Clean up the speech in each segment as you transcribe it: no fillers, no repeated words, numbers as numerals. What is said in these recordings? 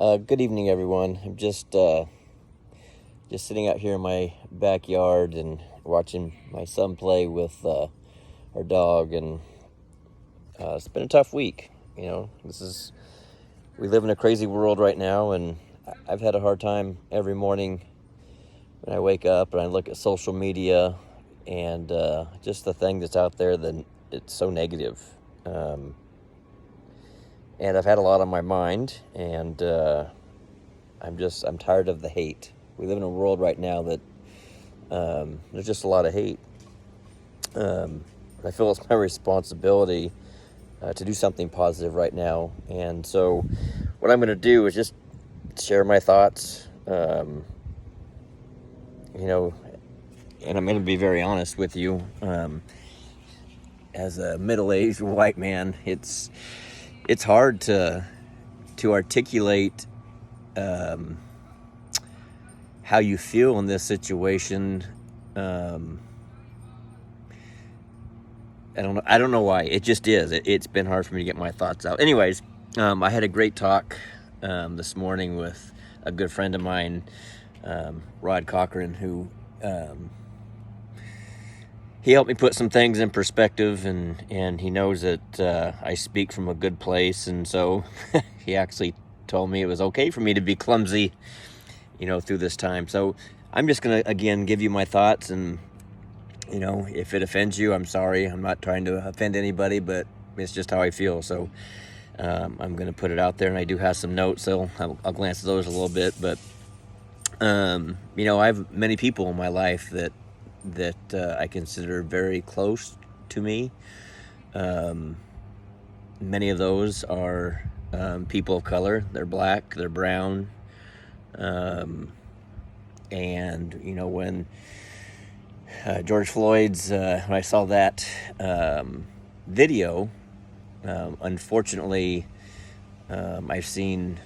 Good evening, everyone. I'm just sitting out here in my backyard and watching my son play with our dog, and it's been a tough week. We live in a crazy world right now, and I've had a hard time every morning when I wake up and I look at social media and just the thing that's out there. That it's so negative. And I've had a lot on my mind, and I'm tired of the hate. We live in a world right now that there's just a lot of hate. I feel it's my responsibility to do something positive right now, and so what I'm going to do is just share my thoughts. And I'm going to be very honest with you. As a middle-aged white man, it's hard to articulate how you feel in this situation. I don't know why. It just is. It's been hard for me to get my thoughts out. Anyways, I had a great talk this morning with a good friend of mine, Rod Cochran, who he helped me put some things in perspective, and he knows that I speak from a good place, and so he actually told me it was okay for me to be clumsy, through this time. So I'm just going to, again, give you my thoughts, and, if it offends you, I'm sorry. I'm not trying to offend anybody, but it's just how I feel. So I'm going to put it out there, and I do have some notes, so I'll glance at those a little bit. But, I have many people in my life that I consider very close to me. Many of those are people of color. They're black, they're brown. And, when George Floyd's, when I saw that video, unfortunately, I've seen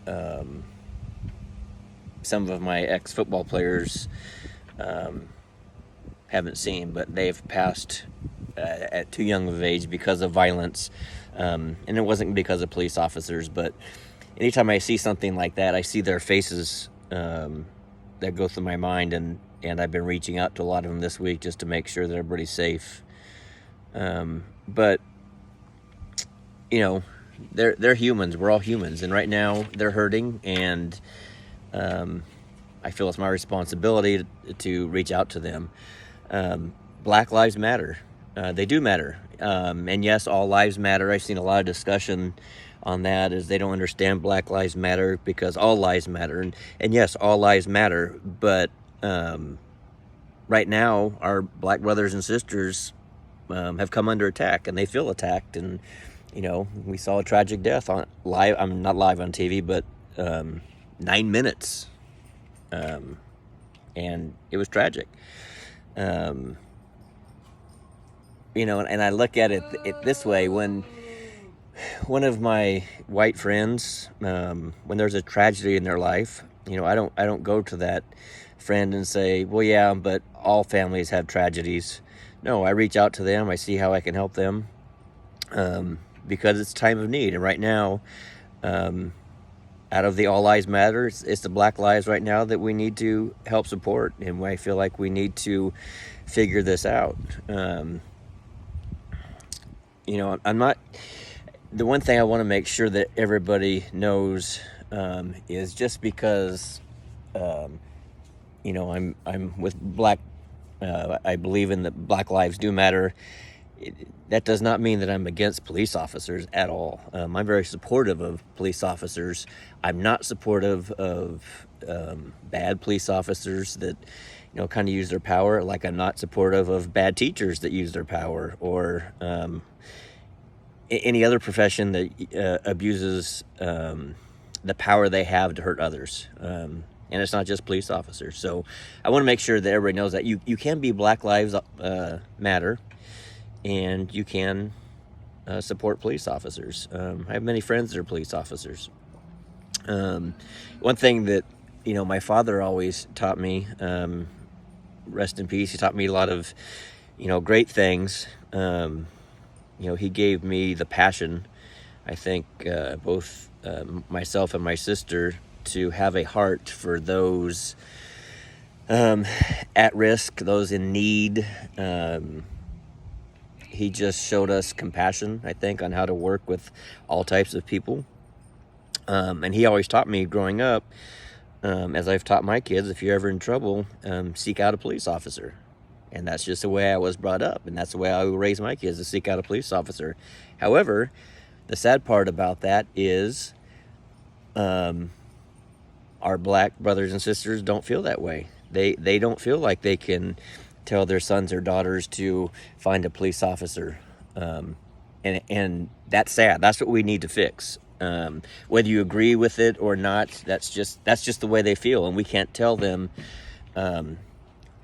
some of my ex-football players haven't seen, but they've passed at too young of age because of violence, and it wasn't because of police officers. But anytime I see something like that, I see their faces that go through my mind, and I've been reaching out to a lot of them this week just to make sure that everybody's safe. But they're humans. We're all humans, and right now they're hurting, and I feel it's my responsibility to reach out to them. Black lives matter. They do matter. And yes, all lives matter. I've seen a lot of discussion on that, as they don't understand Black Lives Matter because all lives matter. And yes, all lives matter. But right now, our black brothers and sisters have come under attack, and they feel attacked. And, we saw a tragic death on live. I'm not live on TV, but 9 minutes. And it was tragic. And I look at it this way: when one of my white friends, when there's a tragedy in their life, I don't go to that friend and say, well, yeah, but all families have tragedies. No, I reach out to them. I see how I can help them, because it's time of need. And right now, out of the all lives matter, it's the black lives right now that we need to help support, and I feel like we need to figure this out. I'm not. The one thing I want to make sure that everybody knows is, just because I'm with black. I believe in that Black lives do matter. That does not mean that I'm against police officers at all. I'm very supportive of police officers. I'm not supportive of bad police officers that, kind of use their power. Like, I'm not supportive of bad teachers that use their power, or any other profession that abuses the power they have to hurt others. And it's not just police officers. So I want to make sure that everybody knows that you can be Black Lives Matter, and you can support police officers. I have many friends that are police officers. One thing that, my father always taught me, rest in peace, he taught me a lot of, great things. He gave me the passion I think both myself and my sister to have a heart for those at risk, those in need. He just showed us compassion, I think, on how to work with all types of people. And he always taught me growing up, as I've taught my kids, if you're ever in trouble, seek out a police officer. And that's just the way I was brought up. And that's the way I will raise my kids, to seek out a police officer. However, the sad part about that is our black brothers and sisters don't feel that way. They don't feel like they can tell their sons or daughters to find a police officer. And that's sad. That's what we need to fix. Whether you agree with it or not, that's just the way they feel, and we can't tell them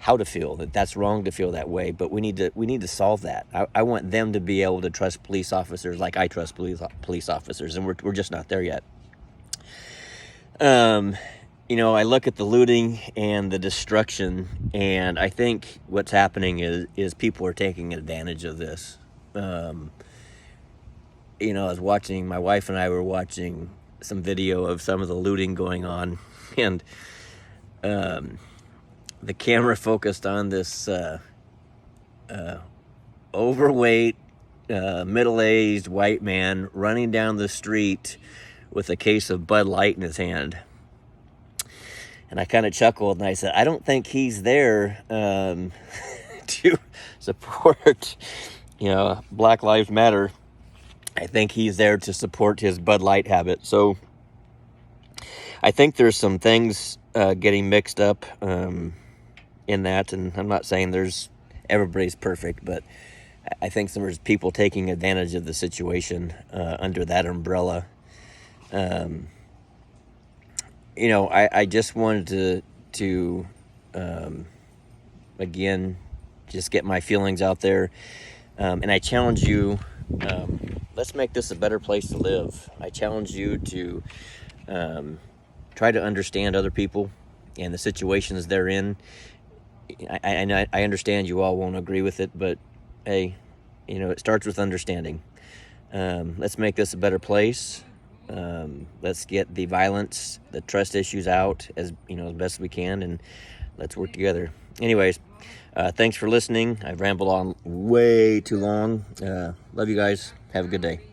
how to feel. That's wrong to feel that way, but we need to solve that. I want them to be able to trust police officers like I trust police officers, and we're just not there yet. I look at the looting and the destruction, and I think what's happening is people are taking advantage of this. I was watching, my wife and I were watching some video of some of the looting going on, and the camera focused on this overweight, middle-aged white man running down the street with a case of Bud Light in his hand. And I kind of chuckled, and I said, I don't think he's there to support, Black Lives Matter. I think he's there to support his Bud Light habit. So I think there's some things getting mixed up in that, and I'm not saying everybody's perfect, but I think there's people taking advantage of the situation under that umbrella. I just wanted to again, just get my feelings out there. And I challenge you, let's make this a better place to live. I challenge you to try to understand other people and the situations they're in. I understand you all won't agree with it, but hey, it starts with understanding. Let's make this a better place. Let's get the violence, the trust issues out as best we can, and let's work together. Anyways, thanks for listening. I've rambled on way too long. Love you guys. Have a good day.